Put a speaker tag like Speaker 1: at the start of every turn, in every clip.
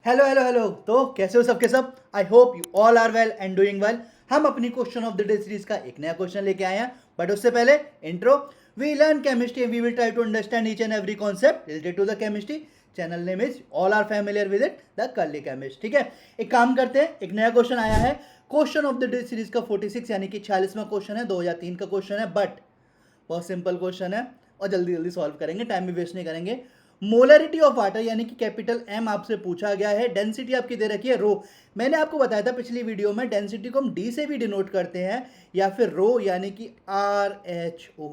Speaker 1: Hello hello hello. तो कैसे हो सबके सब? I hope you all are well and doing well. हम अपनी question of the day series का एक नया क्वेश्चन लेके आए हैं, बट उससे पहले intro. We learn chemistry, we will try to understand each and every concept related to the chemistry. Channel name is all are familiar with it, the curly chemist. ठीक है, एक काम करते हैं, एक नया क्वेश्चन आया है। Question of the day series का 46 यानी कि 46वां क्वेश्चन है, 2003 का क्वेश्चन है, बट बहुत सिंपल क्वेश्चन है और जल्दी जल्दी सॉल्व करेंगे, टाइम भी वेस्ट नहीं करेंगे। मोलरिटी ऑफ वाटर यानी कि कैपिटल एम आपसे पूछा गया है, डेंसिटी आपकी दे रखी है रो। मैंने आपको बताया था पिछली वीडियो में, डेंसिटी को हम डी से भी डिनोट करते हैं या फिर रो यानी कि RHO,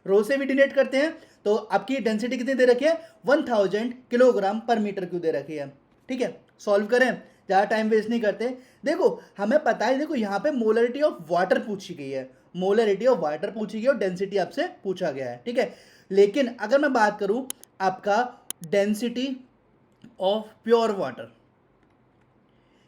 Speaker 1: रो से भी डिनोट करते हैं। तो आपकी डेंसिटी कितनी दे रखी है? 1000 किलोग्राम पर मीटर क्यूब दे रखी है। ठीक है, सॉल्व करें, ज़्यादा टाइम वेस्ट नहीं करते। देखो हमें पता है, देखो यहाँ पे मोलरिटी ऑफ वाटर पूछी गई है, मोलरिटी ऑफ वाटर पूछी गई और डेंसिटी आपसे पूछा गया है। ठीक है, लेकिन अगर मैं बात करूं आपका डेंसिटी ऑफ प्योर वाटर,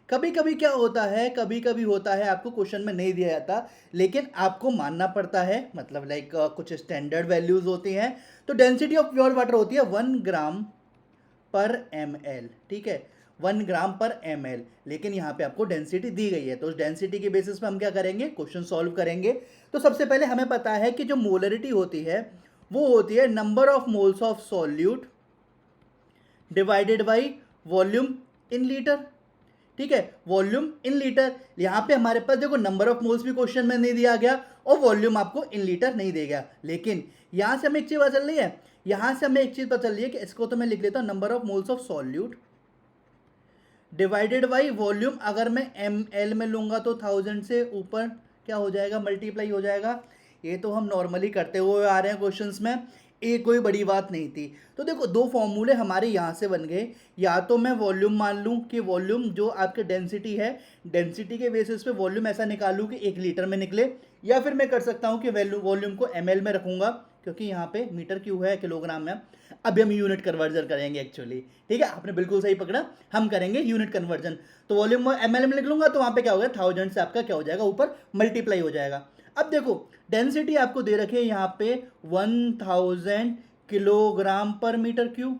Speaker 1: कभी कभी क्या होता है, कभी कभी होता है आपको क्वेश्चन में नहीं दिया जाता, लेकिन आपको मानना पड़ता है, मतलब लाइक कुछ स्टैंडर्ड वैल्यूज होती हैं। तो डेंसिटी ऑफ प्योर वाटर होती है 1 ग्राम पर ml। ठीक है, 1 ग्राम पर ml, लेकिन यहाँ पे आपको डेंसिटी दी गई है, तो उस डेंसिटी के बेसिस पे हम क्या करेंगे, क्वेश्चन सॉल्व करेंगे। तो सबसे पहले हमें पता है कि जो मोलरिटी होती है वो होती है number of moles of solute divided by volume in litre. ठीक है, वॉल्यूम इन लीटर। यहाँ पे हमारे पास देखो नंबर ऑफ मोल्स भी क्वेश्चन में नहीं दिया गया और वॉल्यूम आपको इन लीटर नहीं देगा, लेकिन यहाँ से हमें एक चीज पता चल रही है, यहाँ से हमें एक चीज पता चल रही है कि इसको तो मैं लिख लेता हूँ number of moles of solute divided by volume. अगर मैं ml में लूंगा तो 1000 से ऊपर क्या हो जाएगा, मल्टीप्लाई हो जाएगा। ये तो हम नॉर्मली करते हुए आ रहे हैं क्वेश्चंस में, ये कोई बड़ी बात नहीं थी। तो देखो दो फॉर्मूले हमारे यहाँ से बन गए, या तो मैं वॉल्यूम मान लूँ कि वॉल्यूम जो आपके डेंसिटी है, डेंसिटी के बेसिस पे वॉल्यूम ऐसा निकालूँ कि 1 लीटर में निकले, या फिर मैं कर सकता हूँ कि वॉल्यूम को ml में रखूँगा, क्योंकि यहाँ पे मीटर क्यूब है, किलोग्राम में। अभी हम यूनिट कन्वर्जन करेंगे एक्चुअली। ठीक है, आपने बिल्कुल सही पकड़ा, हम करेंगे यूनिट कन्वर्जन। तो वॉल्यूम ml में लिख लूँगा, तो वहाँ पे क्या हो गया, 1000 से आपका क्या हो जाएगा, ऊपर मल्टीप्लाई हो जाएगा। अब देखो डेंसिटी आपको दे रखी है यहाँ पे 1000 किलोग्राम पर मीटर क्यूब।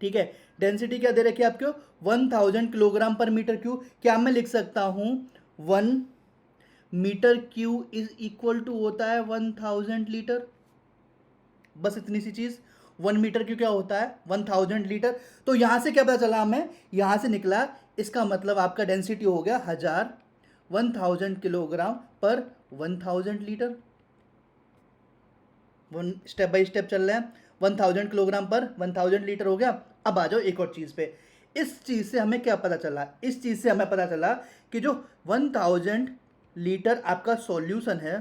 Speaker 1: ठीक है, डेंसिटी क्या दे रखी है आपको, 1000 किलोग्राम पर मीटर क्यूब। क्या मैं लिख सकता हूं 1 metre cube is equal to होता है 1000 लीटर? बस इतनी सी चीज, 1 मीटर क्यूब क्या होता है, 1000 लीटर। तो यहां से क्या पता चला हमें, यहां से निकला, इसका मतलब आपका डेंसिटी हो गया 1000 किलोग्राम पर 1000 litre. One step by step चल रहे हैं, 1000 किलोग्राम पर 1000 लीटर हो गया। अब आ जाओ एक और चीज़ पे, इस चीज़ से हमें क्या पता चला, इस चीज़ से हमें पता चला कि जो 1000 लीटर आपका सॉल्यूशन है,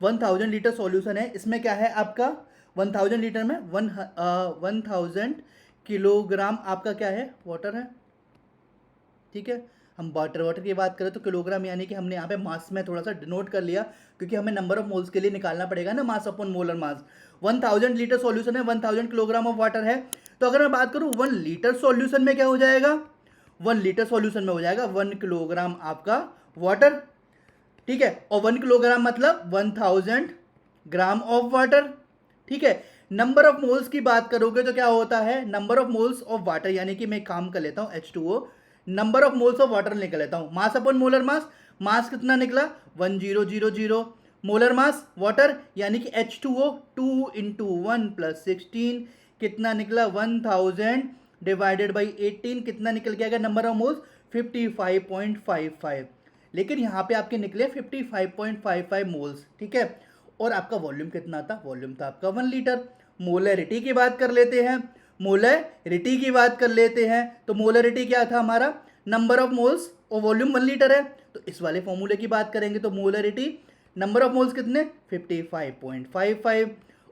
Speaker 1: 1000 लीटर सॉल्यूशन है, इसमें क्या है आपका 1000 लीटर में 1000 किलोग्राम आपका क्या है, वाटर है। ठीक है, हम वाटर की बात करें तो किलोग्राम, यानी कि हमने यहाँ पे मास में थोड़ा सा डिनोट कर लिया, क्योंकि हमें नंबर ऑफ मोल्स के लिए निकालना पड़ेगा ना, mass upon molar mass. 1000 litre solution है, 1000 किलोग्राम ऑफ वाटर है। तो अगर मैं बात करूँ 1 लीटर सॉल्यूशन में क्या हो जाएगा, 1 लीटर सॉल्यूशन में हो जाएगा 1 किलोग्राम आपका वाटर। ठीक है, और 1 किलोग्राम मतलब 1000 ग्राम ऑफ वाटर। ठीक है, नंबर ऑफ मोल्स की बात करोगे तो क्या होता है, number of moles of water, यानी कि मैं काम कर लेता हूँ H2O, number of moles of water निकल लेता हूँ, मास अपॉन मोलर मास। मास कितना निकला 1000, मोलर मास वाटर यानी कि H2O 2 इंटू 1 प्लस 16 कितना निकला 1000 डिवाइडेड बाई 18 कितना निकल के आएगा नंबर ऑफ मोल्स 55.55। लेकिन यहाँ पे आपके निकले 55.55 मोल्स। ठीक है, और आपका वॉल्यूम कितना था, वॉल्यूम था आपका 1 लीटर। मोलरिटी की बात कर लेते हैं, मोलरिटी की बात कर लेते हैं, तो मोलरिटी क्या था हमारा, नंबर ऑफ मोल्स और वॉल्यूम 1 लीटर है। तो इस वाले फॉर्मूले की बात करेंगे तो मोलरिटी, नंबर ऑफ मोल्स कितने 55.55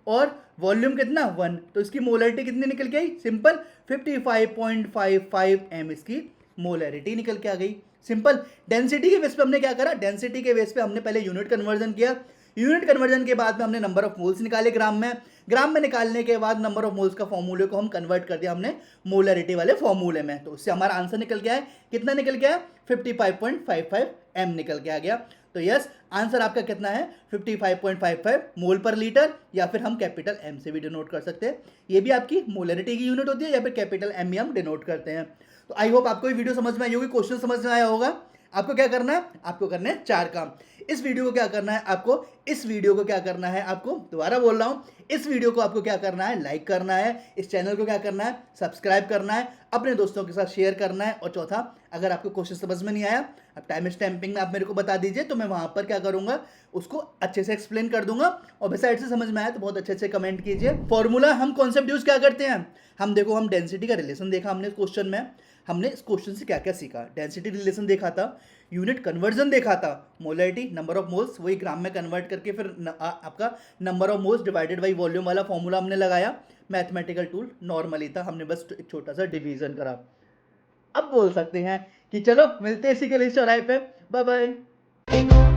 Speaker 1: और वॉल्यूम कितना 1, तो इसकी मोलरिटी कितनी निकल के आई, सिंपल 55.55 m इसकी मोलरिटी निकल के आ गई। सिंपल। डेंसिटी के बेस पे हमने क्या करा, डेंसिटी के बेस पे हमने पहले यूनिट कन्वर्जन किया, यूनिट कन्वर्जन के बाद में हमने नंबर ऑफ मोल्स निकाले ग्राम में, ग्राम में निकालने के बाद नंबर ऑफ मोल्स का फॉर्मूले को हम कन्वर्ट कर दिया हमने मोलरिटी वाले फॉर्मूले में। तो उससे हमारा आंसर निकल गया है, कितना निकल गया, 55.55 m निकल के आ गया। तो यस, आंसर आपका कितना है 55.55 मोल पर लीटर, या फिर हम कैपिटल एम से भी डिनोट कर सकते हैं। ये भी आपकी मोलरिटी की यूनिट होती है, या फिर कैपिटल एम भी हम डिनोट करते हैं। तो आई होप आपको ये वीडियो समझ में आई होगी, क्वेश्चन समझ में आया होगा। आपको क्या करना है, आपको करने हैं 4 काम। इस वीडियो को क्या करना है आपको, इस वीडियो को क्या करना है आपको, दोबारा बोल रहा हूं, इस वीडियो को आपको क्या करना है, लाइक करना है, इस चैनल को क्या करना है, सब्सक्राइब करना है, अपने दोस्तों के साथ शेयर करना है। और चौथा, अगर आपको क्वेश्चन समझ में नहीं आया, अब टाइम स्टैंपिंग में आप मेरे को बता दीजिए, तो मैं वहां पर क्या करूंगा, उसको अच्छे से एक्सप्लेन कर दूंगा। और वेबसाइट से समझ में आया तो बहुत अच्छे से कमेंट कीजिए। फॉर्मूला हम कॉन्सेप्ट यूज क्या करते हैं, हम देखो, हम डेंसिटी का रिलेशन देखा हमने क्वेश्चन में, हमने इस क्वेश्चन से क्या क्या सीखा, डेंसिटी रिलेशन देखा था, यूनिट कन्वर्जन देखा था, मोलरिटी नंबर ऑफ मोल्स वही ग्राम में कन्वर्ट करके फिर आपका number of moles divided by volume वाला फॉर्मूला हमने लगाया। मैथमेटिकल टूल नॉर्मली था, हमने बस एक छोटा सा डिवीजन करा। अब बोल सकते हैं कि चलो मिलते हैं इसी के लिए चौराहे पे। Bye bye.